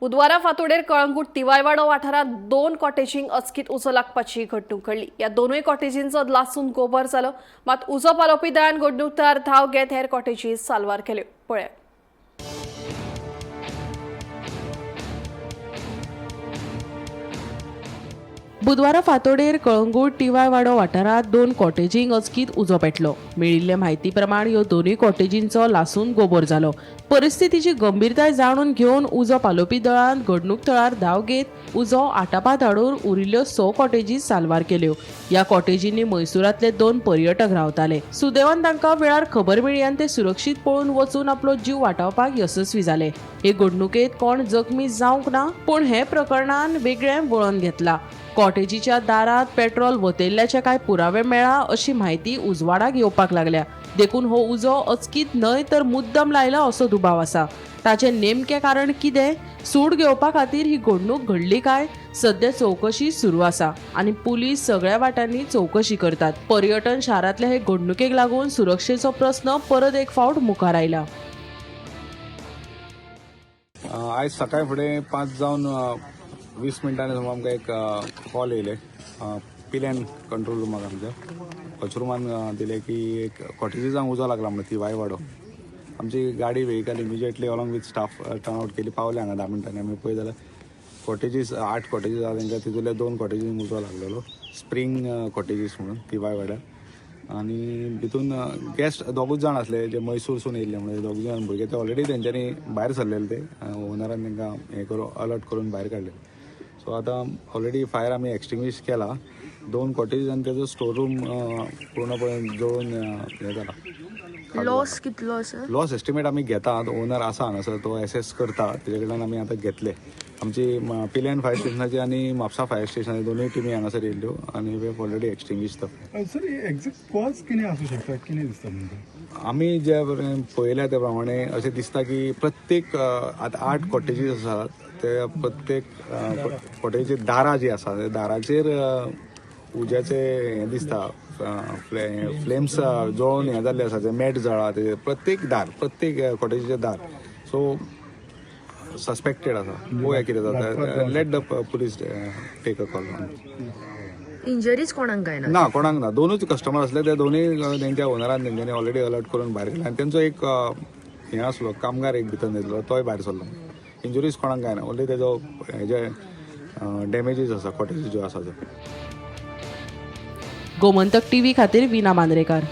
बुधवारा फांतोडेर कळंगूट तिवायवाडो वाठारात 2 कॉटेजींक अचकीत उजो लागपाची घडणूक घडली। या दोनूय कॉटेजींचो लासून गोबर जालो, मात उजो पालोवपी दळान घडणूकदार धाव घेत हेर कॉटेजी साल्वार केल्यो। पळयात। बुधवारा फांतोडेर कळंगूट तिवायवाडो वाठारात 2 कॉटेजींक अचकीत उजो पेटलो। मेळिल्ले म्हायती प्रमाण ह्यो दोनूय कॉटेजींचो लासून गोबर जालो। परिस्थितीची गंभीरताय जाणून घेवन उजो पालोवपी दळान घडणूक थळार धाव घेत उजो आटापात हाडून उरिल्ल्यो 6 कॉटेजी साल्वार केल्यो। या कॉटेजींनी मैसूरातले 2 पर्यटक रावताले। सुदैवान तांकां वेळार खबर मेळ्ळी आनी ते सुरक्षीत पळून वचून आपलो जीव वाटावपाक यशस्वी जाले। हे घडणुकेंत कोण जखमी जावंक ना, पूण हे प्रकरणान वेगळें वळण घेतला। कॉटेजीच्या दारात पेट्रोल वतयल्ल्याचे काय पुरावे मेळ्ळा अशी म्हायती उजवाडाक येवपाक लागल्या। देखून हो उजो अचकीत न्हय तर मुद्दम लायला असो दुबाव आसा। ताचे नेमके कारण कितें, सूड घेवपा खातीर ही घडणूक घडली काय, सध्या चौकशी सुरू आसा आनी पुलीस सगळ्या वाटांनी चौकशी करतात। पर्यटन शारांतले हे घडणुकेक लागून सुरक्षेचो प्रस्न परत एक फावट मुखार आयला। आज सकाळी फुडें 5 जावन 20 मिनटांनी आमकां एक कॉल येयले पिलेन कंट्रोल रुमाक आमच्या कचरुमान दिले की एक कॉटेजीजांक उजो लागला म्हणून ती वायवाडो। आमची गाडी vehicle immediately along with staff turn out केली, पावले हांगा 10 मिनटांनी। आमी पळय जाल्यार कॉटेजीस 8 कॉटेजीस आसा तांकां तितूंतले 2 कॉटेजींक उजो लागलेलो, स्प्रिंग कॉटेजीस म्हणून ती वायवाड्यार। आनी भितून गेस्ट 2 जाण आसले जे मैसूरसून येयल्ले, म्हणजे 2 जाण भुरगे ते ऑलरेडी तेंच्यांनी भायर सरलेले, ते ओनरान तांकां हें करून अलर्ट करून भायर काडले। सो आतां ऑलरेडी फायर आमी एक्सटिंग्विश केला। 2 कॉटेजीस आनी तेजो स्टोर रूम पूर्णपणे जळून हें जाला। लॉस कितलो आसा? लॉस एस्टिमेट आमी घेतात, ओनर आसा हांगासर, तो एसेस करता, तेजे कडल्यान आमी आतां घेतले। आमची पिलेन फायर स्टेशनाची आनी म्हापसा फायर स्टेशनाची दोनूय टिमी हांगासर येयल्ल्यो आनी वे already extinguished. Sir exact cause कितें आसूं शकता, कितें दिसता तुमकां? आमी जे पळयल्या त्या प्रमाणे अशें दिसता की प्रत्येक आतां 8 कॉटेजीस आसात, ते प्रत्येक कॉटेजीची दारां जी आसा त्या दाराचेर उज्याचे हें दिसता, फ्लेम्स जळोवन हें जाल्ले आसा, ते मॅट जळा, ते प्रत्येक कॉटेजीचे दार। सो सस्पेक्टेड आसा, पळोवया कितें जाता। Let the police take a call. Injuries कोणाक काय ना? ना, कोणाक ना। 2च कस्टमर असले, ते दोनूय तेंच्या ओनरान तेंच्यांनी ऑलरेडी अलर्ट करून भायर गेले आनी तेंचो एक हें आसलो, कामगार एक भितर न्हिदलो, तोय भायर सरलो। इंजुरीज कोणाक काय ना, ओन्ली तेजो हेजे डॅमेजीस आसा कॉटेजीस ज्यो आसा त्यो। गोमंतक टीव्ही खातीर विना मांद्रेकार।